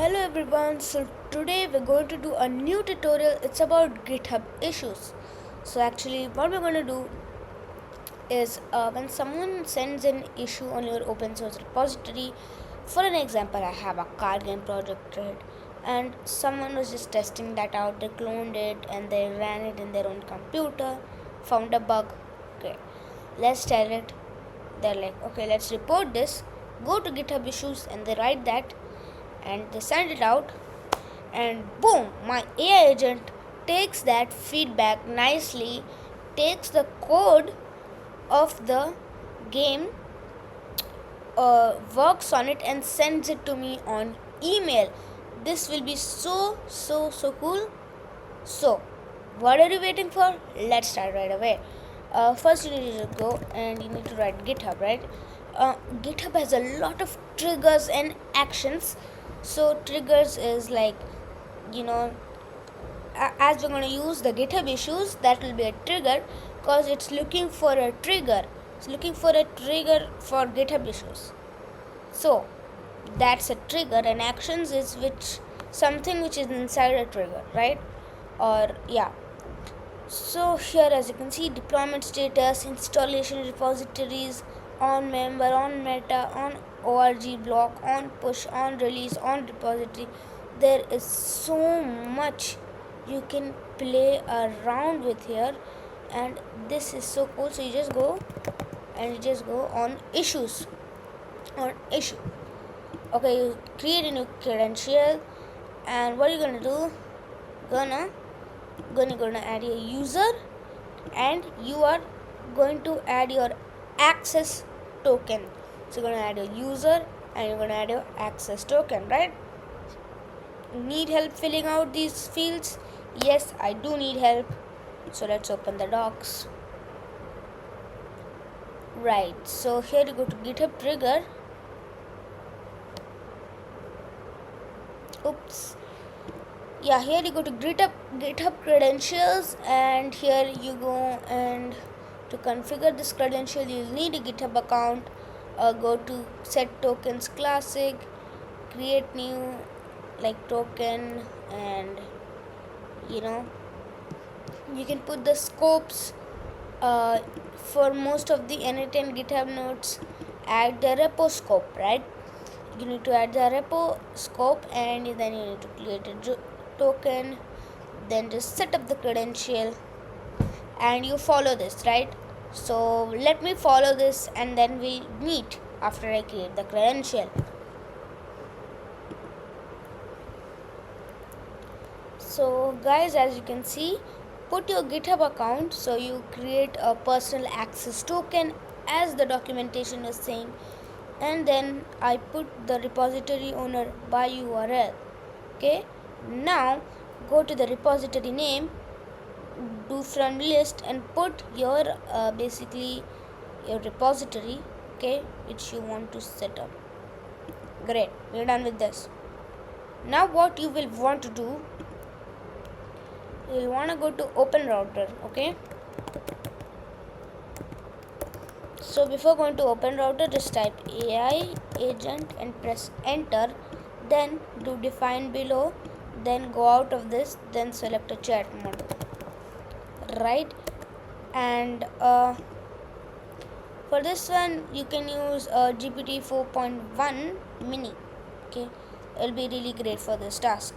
Hello everyone, so today we're going to do a new tutorial. It's about GitHub issues. So actually what we're going to do is when someone sends an issue on your open source repository, for an example I have a car game project, right, and someone was just testing that out. They cloned it and they ran it in their own computer, found a bug. Okay, let's tell it. They're like, okay, let's report this. Go to GitHub issues and they write that and they send it out, and boom, my AI agent takes that feedback nicely, takes the code of the game, works on it and sends it to me on email. This will be so cool. So what are you waiting for? Let's start right away. First you need to go and you need to write GitHub, right? GitHub has a lot of triggers and actions. So triggers is like, you know, as we're going to use the GitHub issues, that will be a trigger because it's looking for a trigger. It's looking for a trigger for GitHub issues. So that's a trigger, and actions is something which is inside a trigger, right? Or yeah. So here as you can see, deployment status, installation repositories, on member, on meta, on org block, on push, on release, on repository. There is so much you can play around with here, and this is so cool. So you just go on issues, on issue. Okay, you create a new credential, and what are you gonna do? Gonna add your user, and you are going to add your access token. So you're gonna add your user and you're gonna add your access token, right? Need help filling out these fields? Yes, I do need help. So let's open the docs. Right, so here you go to GitHub trigger. Oops. Yeah, here you go to GitHub credentials, and here you go, and to configure this credential you'll need a GitHub account. Go to set tokens classic, create new like token, and you can put the scopes. For most of the N8 GitHub nodes, add the repo scope, right? You need to add the repo scope, and then you need to create a token, then just set up the credential, and you follow this, right? So let me follow this and then we meet after I create the credential. So guys, as you can see, put your GitHub account. So you create a personal access token as the documentation is saying, and then I put the repository owner by URL. Okay, now go to the repository name, do from list, and put your basically your repository, okay, which you want to set up. Great, we're done with this. Now what you will want to do, you'll want to go to open router. Okay, so before going to open router, just type AI agent and press enter, then do define below, then go out of this, then select a chat mode, right? And for this one you can use GPT 4.1 mini. Okay, it'll be really great for this task.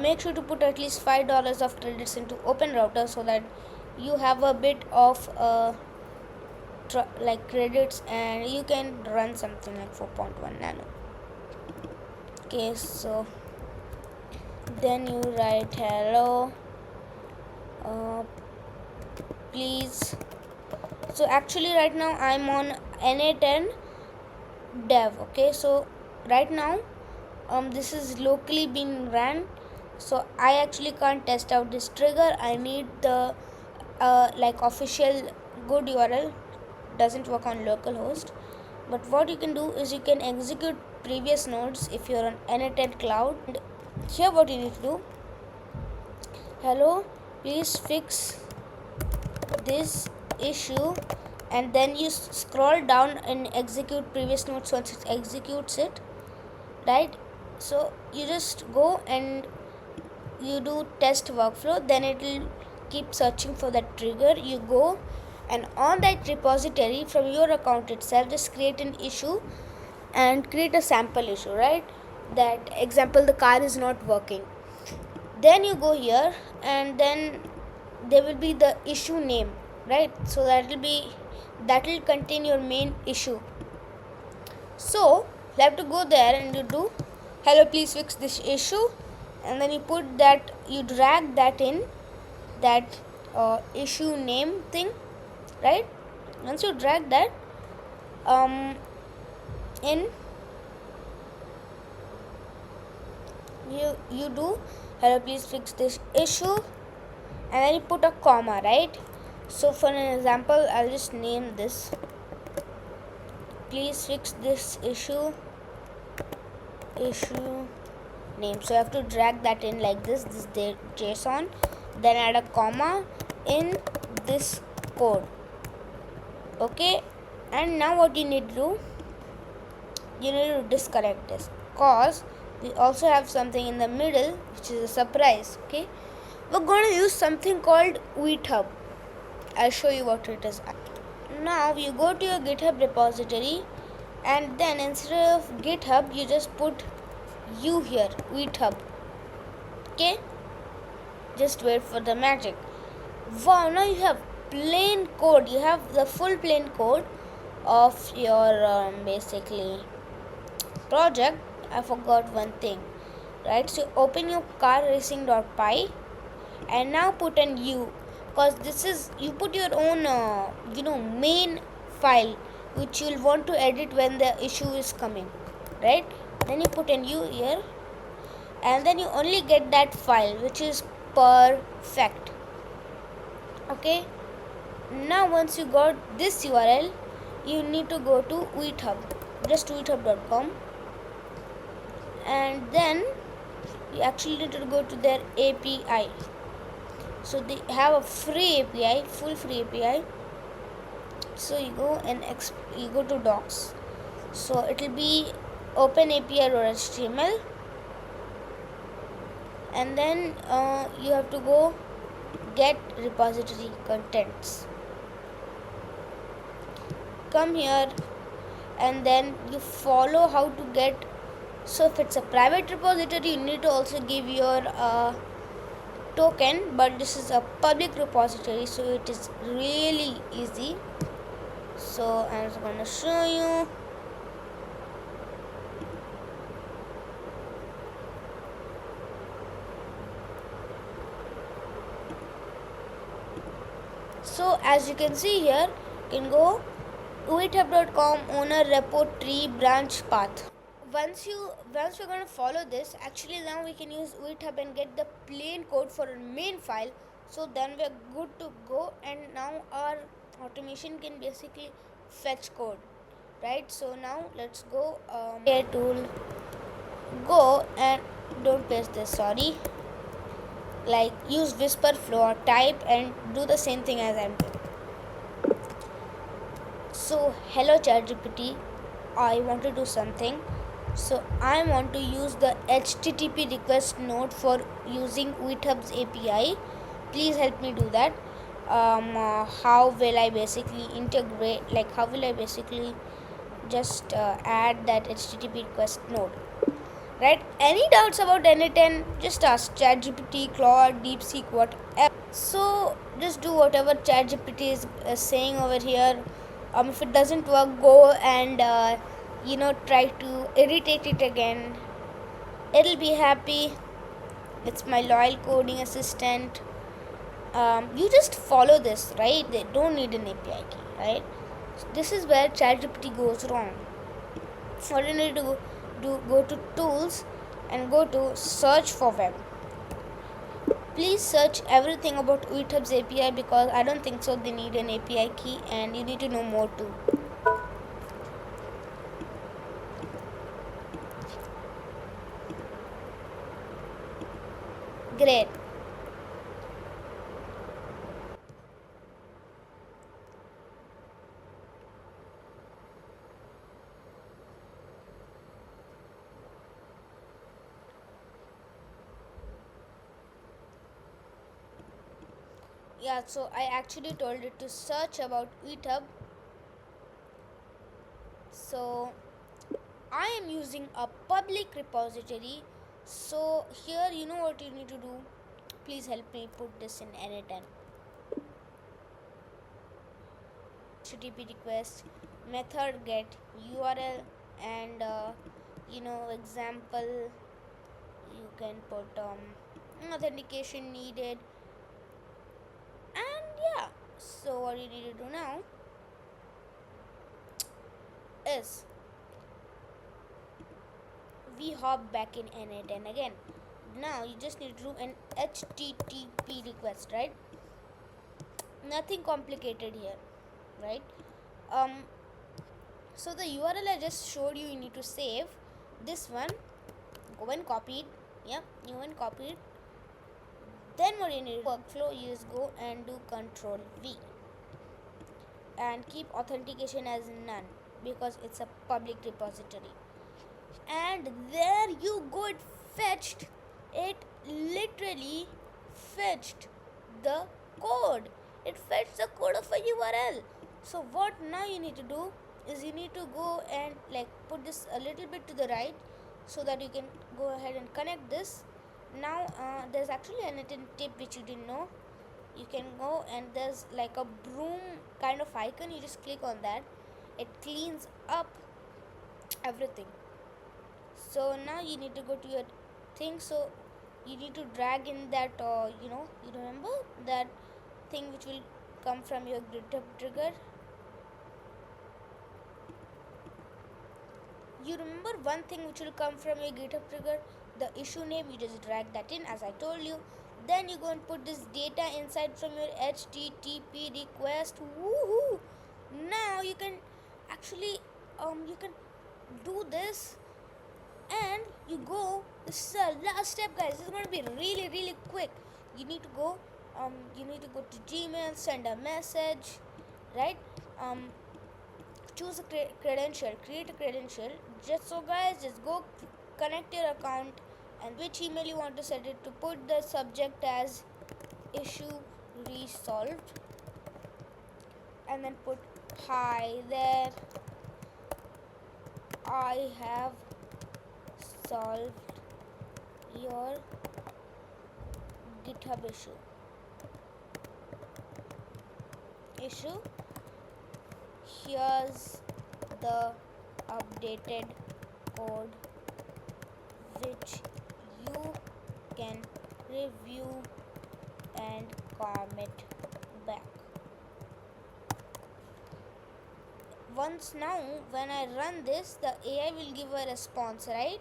Make sure to put at least $5 of credits into open router so that you have a bit of like credits, and you can run something like 4.1 nano. Okay, so then you write hello, please. So actually right now I'm on N8 dev. Okay, so right now this is locally being ran, so I actually can't test out this trigger. I need the like official good URL. Doesn't work on localhost, but what you can do is you can execute previous nodes if you're on N8 cloud. And here what you need to do, hello, please fix this issue, and then you scroll down and execute previous nodes. Once it executes it, right, So you just go and you do test workflow, then it will keep searching for that trigger. You go and on that repository from your account itself, just create an issue and create a sample issue, right? That example, the car is not working. Then you go here and then there will be the issue name, right? So that will contain your main issue. So you have to go there and you do hello, please fix this issue, and then you put that, you drag that in that issue name thing, right? Once you drag that in, you do hello, please fix this issue, and then you put a comma, right? So for an example, I'll just name this please fix this issue name. So you have to drag that in like this JSON, then add a comma in this code. Okay, and now what you need to do, you need to disconnect this, cause we also have something in the middle which is a surprise. Okay, we're going to use something called Github. I'll show you what it is. Now you go to your GitHub repository, and then instead of GitHub you just put U here, Github. Okay, just wait for the magic. Wow, now you have plain code, you have the full plain code of your basically project. I forgot one thing, right? So open your car racing.py and now put an U, because this is, you put your own main file which you'll want to edit when the issue is coming, right? Then you put an U here, and then you only get that file which is perfect. Okay, now once you got this URL, you need to go to Github, just github.com, and then you actually need to go to their API. So they have a free API, full free API. So you go and you go to docs. So it will be openapi.html, and then you have to go get repository contents. Come here and then you follow how to get. So if it's a private repository, you need to also give your token, but this is a public repository, so it is really easy. So I'm just going to show you. So as you can see here, you can go github.com owner repo tree branch path. Once we're going to follow this, actually now we can use GitHub and get the plain code for our main file. So then we're good to go, and now our automation can basically fetch code, right? So now let's go tool, go and don't paste this, sorry, like use whisper flow or type and do the same thing as I'm doing. So hello ChatGPT, I want to do something. So I want to use the HTTP request node for using GitHub's API. Please help me do that. How will I basically integrate, like how will I basically just add that HTTP request node, right? Any doubts about anything, just ask ChatGPT, Claude, DeepSeek, whatever. So just do whatever ChatGPT is saying over here. If it doesn't work, go and try to irritate it again. It'll be happy. It's my loyal coding assistant. You just follow this, right? They don't need an API key, right? So this is where ChatGPT goes wrong. What you need to do, go to tools and go to search for web. Please search everything about GitHub's API, because I don't think so they need an API key, and you need to know more too. Great. Yeah, so I actually told it to search about Github. So I am using a public repository. So here, you know what you need to do. Please help me put this in N10. HTTP request method get URL and example. You can put authentication needed, and yeah. So what you need to do now is we hop back in N10 again. Now you just need to do an HTTP request, right? Nothing complicated here, right? um so the URL I just showed you, you need to save this one. Go and copy it. Yep, you and copy it. Then what you need workflow, you just go and do Control V and keep authentication as none because it's a public repository. And there you go, it literally fetched the code. It fetched the code of a URL. So what now you need to do is you need to go and like put this a little bit to the right so that you can go ahead and connect this. Now there's actually a little tip which you didn't know. You can go and there's like a broom kind of icon, you just click on that. It cleans up everything. So now you need to go to your thing. So you need to drag in that you remember that thing which will come from your Github trigger. You remember one thing which will come from your Github trigger, the issue name. You just drag that in as I told you. Then you go and put this data inside from your HTTP request. Woohoo! Now you can actually you can do this. And you go, this is the last step, guys. This is going to be really quick. You need to go to Gmail, send a message, right? Choose a credential, create a credential. Just so guys, just go connect your account and which email you want to set it to. Put the subject as issue resolved and then put hi there, I have solved your GitHub issue. Here's the updated code which you can review and comment back. Once now when I run this, the AI will give a response, right?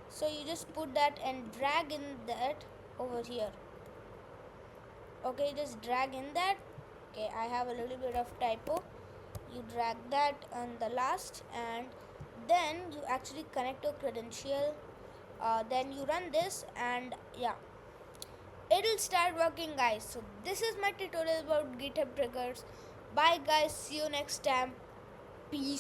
So you just put that and drag in that over here. Okay, just drag in that. Okay, I have a little bit of typo. You drag that on the last and then you actually connect your credential. Then you run this and yeah, it'll start working, guys. So this is my tutorial about GitHub triggers. Bye guys, see you next time. Peace.